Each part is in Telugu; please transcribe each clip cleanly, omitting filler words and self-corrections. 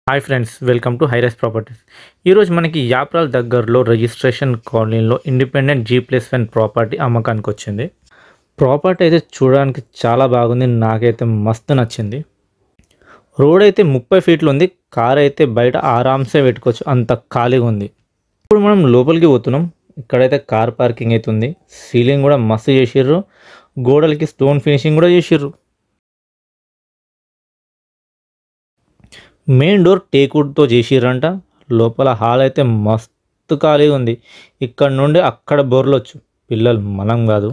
Hi friends, welcome to highrise properties. ఈరోజు మనకి యాప్రాల్ దగ్గరలో రిజిస్ట్రేషన్ కాలనీలో ఇండిపెండెంట్ G+1 ప్రాపర్టీ అమ్మకానికి వచ్చింది. ప్రాపర్టీ అయితే చూడడానికి చాలా బాగుంది, నాకైతే మస్తు నచ్చింది. రోడ్ అయితే 30 ఫీట్లు ఉంది, కార్ అయితే బయట ఆరామ్సే పెట్టుకోవచ్చు, అంత ఖాళీగా ఉంది. ఇప్పుడు మనం లోపలికి పోతున్నాం. ఇక్కడైతే కార్ పార్కింగ్ అయితే ఉంది. సీలింగ్ కూడా మస్తు చేసిర్రు, గోడలకి స్టోన్ ఫినిషింగ్ కూడా చేసిర్రు. మెయిన్ డోర్ టేక్వుడ్తో చేసిర్రంట. లోపల హాల్ అయితే మస్తు ఖాళీగా ఉంది. ఇక్కడ నుండి అక్కడ బోర్లొచ్చు, పిల్లలు మనం కాదు.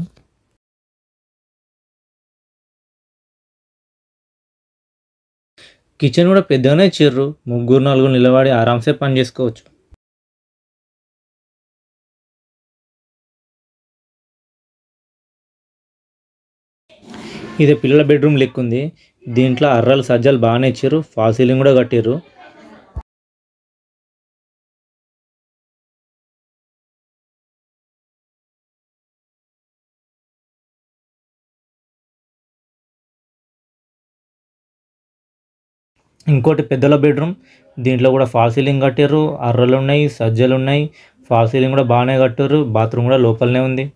కిచెన్ కూడా పెద్దగానే ఇచ్చిర్రు, ముగ్గురు నలుగురు నిలబడి ఆరామ్సే పని చేసుకోవచ్చు. ఇది పిల్లల బెడ్రూమ్ లెక్క ఉంది. దీంట్లో అర్రలు సజ్జలు బాగానే ఇచ్చారు, ఫాల్ సీలింగ్ కూడా కట్టిర్రు. ఇంకోటి పెద్దల బెడ్రూమ్, దీంట్లో కూడా ఫాల్ సీలింగ్ కట్టారు, అర్రలు ఉన్నాయి, సజ్జలు ఉన్నాయి, ఫాల్ సీలింగ్ కూడా బాగానే కట్టారు. బాత్రూమ్ కూడా లోపలనే ఉంది.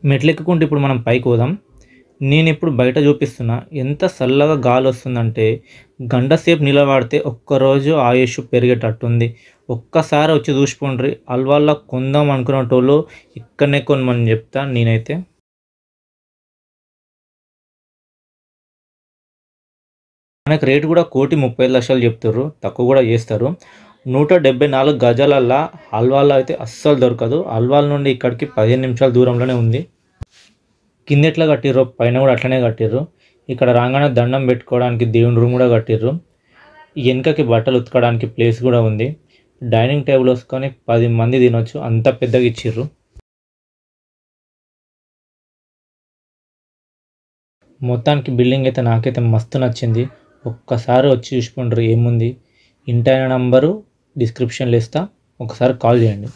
మెట్లు ఎక్కుకుంటే ఇప్పుడు మనం పైకి పోదాం. నేను ఇప్పుడు బయట చూపిస్తున్నా, ఎంత చల్లగా గాలి వస్తుందంటే గంట సేపు నిలబడితే ఒక్కరోజు ఆయుష్ పెరిగేటట్టుంది. ఒక్కసారి వచ్చి చూసిపోండ్రి. అల్వాళ్ళ కొందాం అనుకునేటోళ్ళు ఇక్కడనే కొనమని చెప్తా నేనైతే. మనకు రేటు కూడా 1,35,00,000 చెప్తారు, తక్కువ కూడా చేస్తారు. 174 గజాలల్లా అల్వాల్లో అయితే అస్సలు దొరకదు. అల్వాల్ నుండి ఇక్కడికి 15 నిమిషాల దూరంలోనే ఉంది. కింద ఎట్లా కట్టిర్రో పైన కూడా అట్లనే కట్టిర్రు. ఇక్కడ రాగానే దండం పెట్టుకోవడానికి దేవుని రూమ్ కూడా కట్టిర్రు. వెనుకకి బట్టలు ఉతకడానికి ప్లేస్ కూడా ఉంది. డైనింగ్ టేబుల్ వేసుకొని 10 మంది తినొచ్చు, అంత పెద్దగా ఇచ్చిర్రు. మొత్తానికి బిల్డింగ్ అయితే నాకైతే మస్తు నచ్చింది. ఒక్కసారి వచ్చి చూసుకోండి ఏముంది. ఇంటి ఆయన నంబరు డిస్క్రిప్షన్లో ఇస్తా, ఒకసారి కాల్ చేయండి.